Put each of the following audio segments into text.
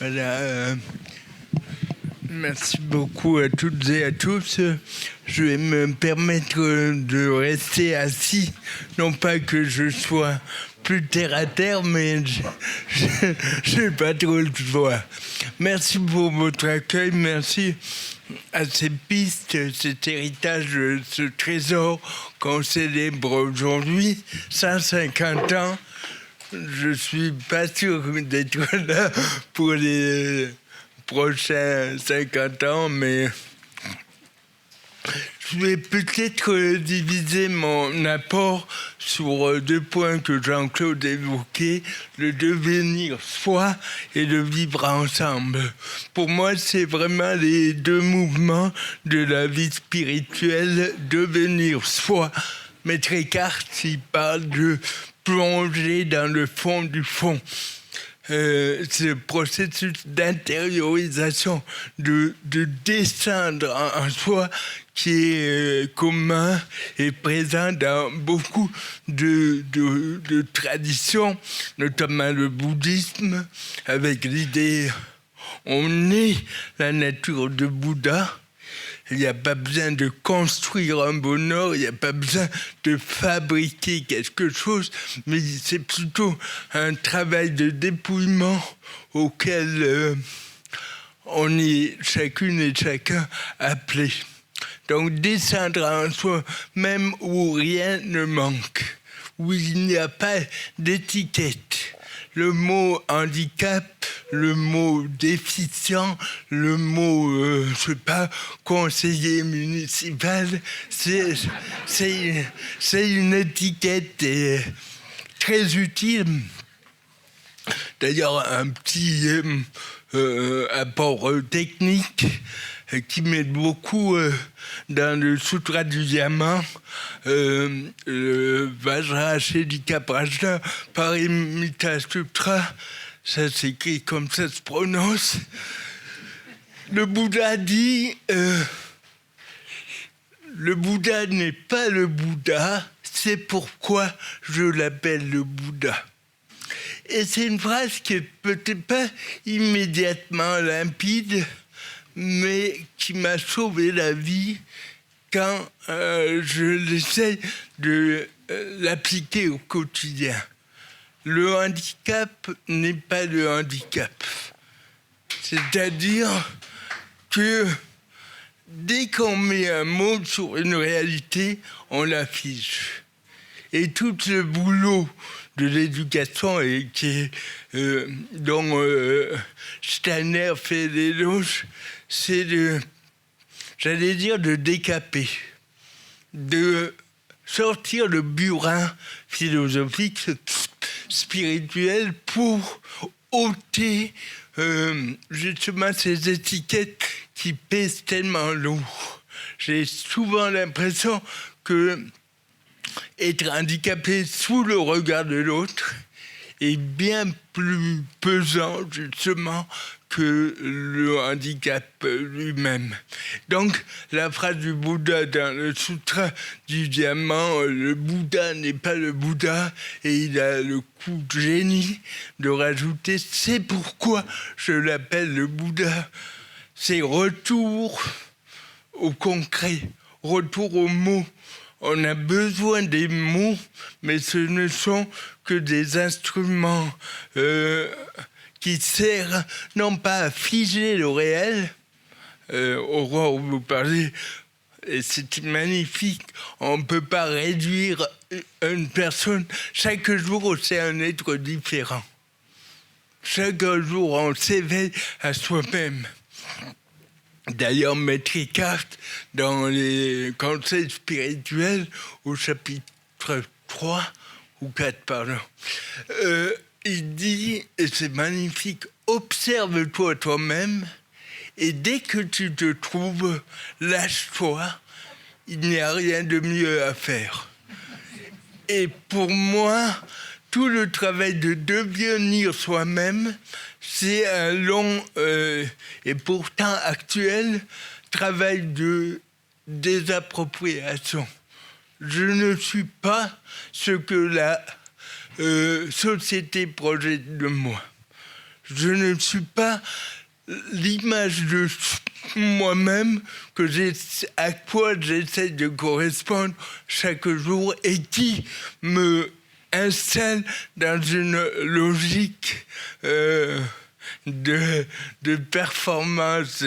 Voilà, merci beaucoup à toutes et à tous. Je vais me permettre de rester assis. Non pas que je sois plus terre à terre, mais je n'ai pas trop le choix. Merci pour votre accueil. Merci à ces pistes, cet héritage, ce trésor qu'on célèbre aujourd'hui, 150 ans. Je suis pas sûr d'être là pour les prochains 50 ans, mais je vais peut-être diviser mon apport sur deux points que Jean-Claude évoquait, le devenir soi et le vivre ensemble. Pour moi, c'est vraiment les deux mouvements de la vie spirituelle, devenir soi. Maître Eckhart, il parle de plonger dans le fond du fond. Ce processus d'intériorisation, de descendre en soi qui est commun et présent dans beaucoup de traditions, notamment le bouddhisme, avec l'idée on est la nature de Bouddha. Il n'y a pas besoin de construire un bonheur, il n'y a pas besoin de fabriquer quelque chose, mais c'est plutôt un travail de dépouillement auquel on est chacune et chacun appelé. Donc descendre en soi, même où rien ne manque, où il n'y a pas d'étiquette. Le mot handicap, le mot déficient, le mot, je sais pas, conseiller municipal, c'est une étiquette très utile. D'ailleurs, un petit apport technique qui m'aide beaucoup dans le Sutra du Diamant, le Vajrashedika Prajna Parimita Sutra, ça s'écrit comme ça se prononce. Le Bouddha dit le Bouddha n'est pas le Bouddha, c'est pourquoi je l'appelle le Bouddha. Et c'est une phrase qui est peut-être pas immédiatement limpide, mais qui m'a sauvé la vie quand je l'essaie de l'appliquer au quotidien. Le handicap n'est pas le handicap. C'est-à-dire que dès qu'on met un mot sur une réalité, on l'affiche. Et tout le boulot de l'éducation et dont Steiner fait l'éloge, c'est de décaper, de sortir le burin philosophique, spirituel pour ôter justement ces étiquettes qui pèsent tellement lourd. J'ai souvent l'impression que être handicapé sous le regard de l'autre est bien plus pesant justement que le handicap lui-même. Donc la phrase du Bouddha dans le Sutra du Diamant, le Bouddha n'est pas le Bouddha, et il a le coup de génie de rajouter c'est pourquoi je l'appelle le Bouddha. C'est retour au concret, retour aux mots. On a besoin des mots, mais ce ne sont que des instruments qui servent non pas à figer le réel. Aurore, vous parlez, et c'est magnifique, on ne peut pas réduire une personne. Chaque jour, c'est un être différent. Chaque jour, on s'éveille à soi-même. D'ailleurs, Maître Eckhart, dans les conseils spirituels, au chapitre 3 ou 4, pardon, il dit, et c'est magnifique, observe-toi toi-même, et dès que tu te trouves, lâche-toi, il n'y a rien de mieux à faire. Et pour moi, tout le travail de devenir soi-même, c'est un long et pourtant actuel travail de désappropriation. Je ne suis pas ce que la société projette de moi. je ne suis pas l'image de moi-même à quoi j'essaie de correspondre chaque jour et qui me installe dans une logique de performance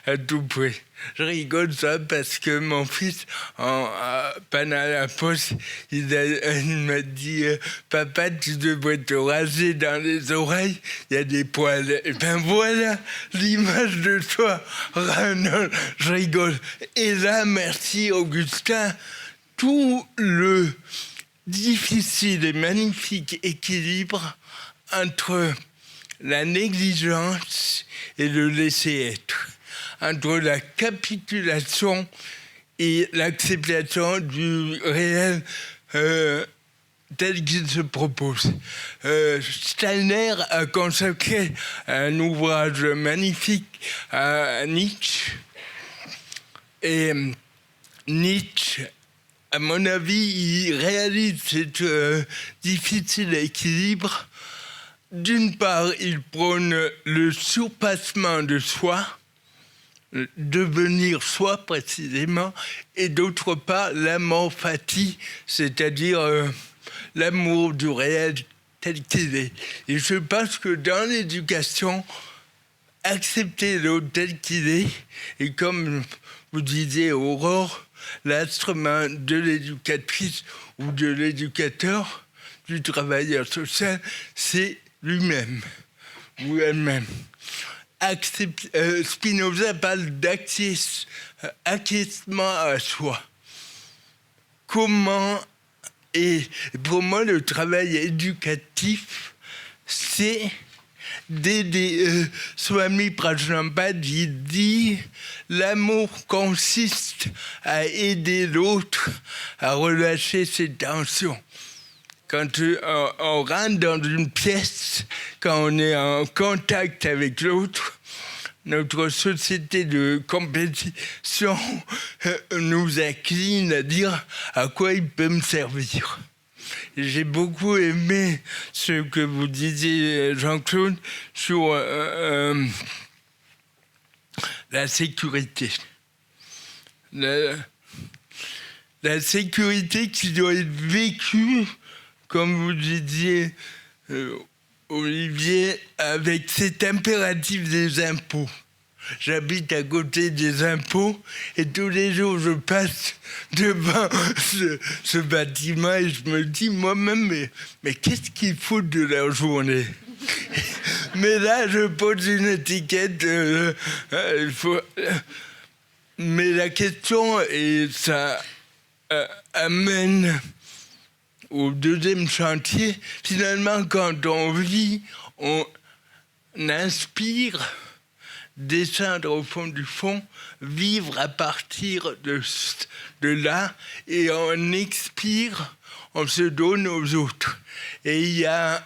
à tout prix. Je rigole ça parce que mon fils, pendant la pause, il m'a dit papa, tu devrais te raser dans les oreilles, il y a des poils. Et ben voilà l'image de toi. Non, je rigole. Et là, merci Augustin, tout le difficile et magnifique équilibre entre la négligence et le laisser être, entre la capitulation et l'acceptation du réel tel qu'il se propose. Steiner a consacré un ouvrage magnifique à Nietzsche. Et Nietzsche, à mon avis, il réalise cet difficile équilibre. D'une part, il prône le surpassement de soi, devenir soi précisément, et d'autre part, l'amour fati, c'est-à-dire l'amour du réel tel qu'il est. Et je pense que dans l'éducation, accepter l'autre tel qu'il est, et comme vous disiez, Aurore, l'instrument de l'éducatrice ou de l'éducateur, du travailleur social, c'est lui-même ou elle-même. Spinoza parle d'acquiescement à soi. Comment, et pour moi, le travail éducatif, c'est d'aider. Swami Prajnapada dit l'amour consiste à aider l'autre à relâcher ses tensions. Quand on rentre dans une pièce, quand on est en contact avec l'autre, notre société de compétition nous incline à dire à quoi il peut me servir. J'ai beaucoup aimé ce que vous disiez, Jean-Claude, sur la sécurité. La sécurité qui doit être vécue, comme vous disiez, Olivier, avec cet impératif des impôts. J'habite à côté des impôts et tous les jours je passe devant ce bâtiment et je me dis moi-même, mais qu'est-ce qu'ils foutent de leur journée? Mais là, je pose une étiquette. Mais la question, et ça amène au deuxième chantier, finalement, quand on vit, on inspire, descendre au fond du fond, vivre à partir de là, et on expire, on se donne aux autres. Et il y a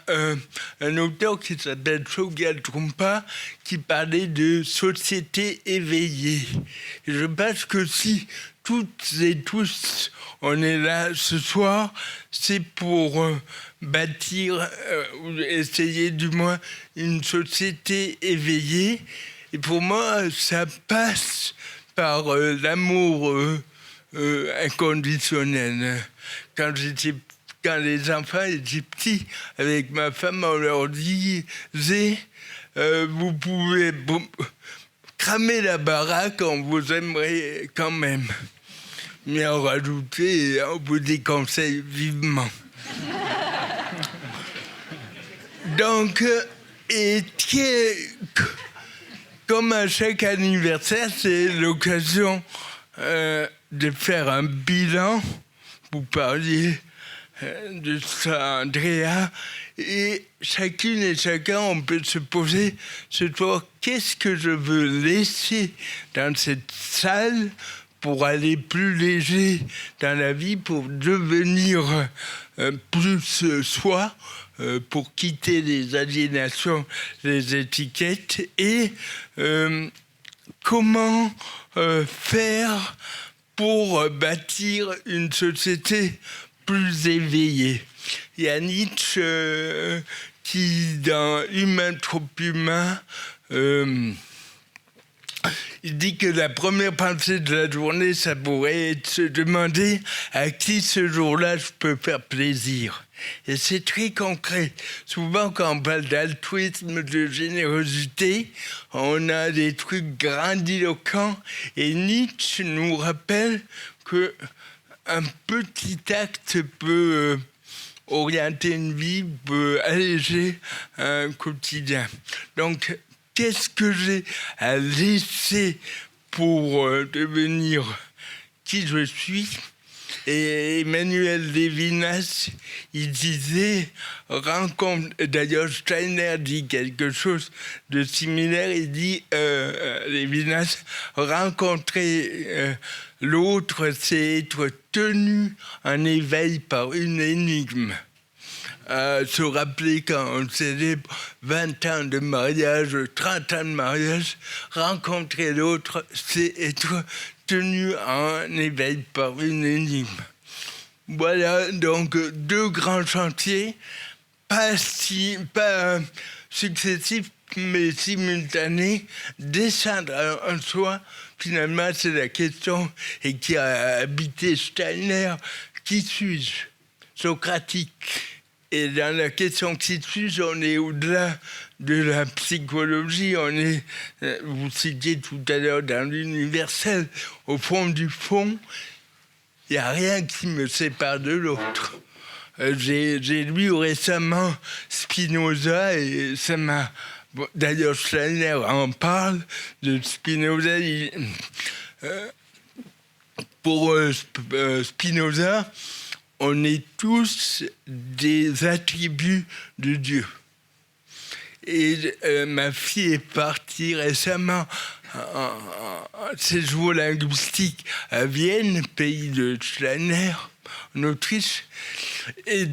un auteur qui s'appelle Chogyal Trungpa qui parlait de société éveillée. Et je pense que si toutes et tous on est là ce soir, c'est pour bâtir, ou essayer du moins, une société éveillée. Et pour moi, ça passe par l'amour inconditionnel. Quand les enfants étaient petits, avec ma femme, on leur disait vous pouvez cramer la baraque, on vous aimerait quand même. Mais on rajoutait, on vous déconseille vivement. Donc, comme à chaque anniversaire, c'est l'occasion de faire un bilan. Vous parliez de ça, Andrea, et chacune et chacun, on peut se poser ce soir, qu'est-ce que je veux laisser dans cette salle pour aller plus léger dans la vie, pour devenir plus soi, pour quitter les aliénations, les étiquettes, et comment faire pour bâtir une société plus éveillée. Il y a Nietzsche qui, dans Humain trop humain, il dit que la première pensée de la journée, ça pourrait être se demander à qui ce jour-là je peux faire plaisir. Et c'est très concret. Souvent, quand on parle d'altruisme, de générosité, on a des trucs grandiloquents. Et Nietzsche nous rappelle que un petit acte peut orienter une vie, peut alléger un quotidien. Donc, qu'est-ce que j'ai à laisser pour devenir qui je suis? Et Emmanuel Lévinas, il disait, d'ailleurs Steiner dit quelque chose de similaire, il dit, Lévinas, rencontrer l'autre, c'est être tenu en éveil par une énigme. Se rappeler quand on célèbre 20 ans de mariage, 30 ans de mariage, rencontrer l'autre, c'est être tenu en éveil par une énigme. Voilà donc 2 grands chantiers, pas successifs, mais simultanés. Descendre en soi, finalement, c'est la question, et qui a habité Steiner, qui suis-je? Socratique. Et dans la question qui suis-je, on est au-delà de la psychologie, on est, vous citiez tout à l'heure, dans l'universel. Au fond du fond, il n'y a rien qui me sépare de l'autre. J'ai lu récemment Spinoza et ça m'a... D'ailleurs, Steiner en parle de Spinoza. Pour Spinoza, on est tous des attributs de Dieu. Et ma fille est partie récemment en séjour linguistique à Vienne, pays de Steiner, en Autriche. Et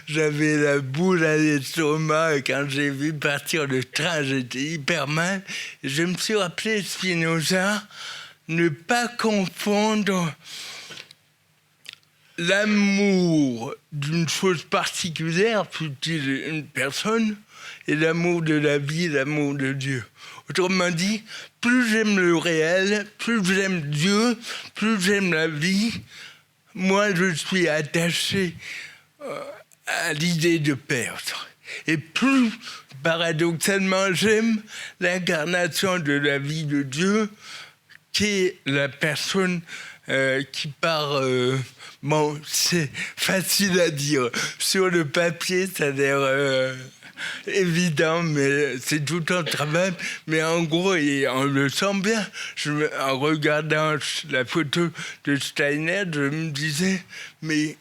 j'avais la boule à l'estomac, et quand j'ai vu partir le train, j'étais hyper mal. Et je me suis rappelé Spinoza, ne pas confondre l'amour d'une chose particulière, fut-il une personne, et l'amour de la vie, l'amour de Dieu. Autrement dit, plus j'aime le réel, plus j'aime Dieu, plus j'aime la vie, moins je suis attaché à l'idée de perdre. Et plus, paradoxalement, j'aime l'incarnation de la vie de Dieu, qui est la personne qui part... Bon, c'est facile à dire. Sur le papier, ça a l'air évident, mais c'est tout un travail. Mais en gros, et on le sent bien, en regardant la photo de Steiner, je me disais, mais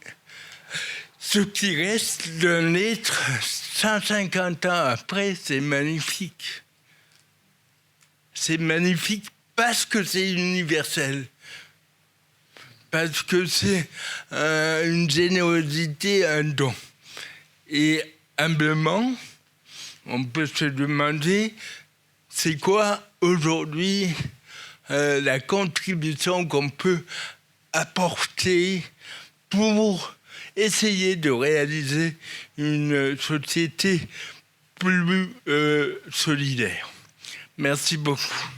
ce qui reste d'un être 150 ans après, c'est magnifique. C'est magnifique parce que c'est universel. Parce que c'est une générosité, un don. Et humblement, on peut se demander, c'est quoi aujourd'hui la contribution qu'on peut apporter pour essayer de réaliser une société plus solidaire. Merci beaucoup.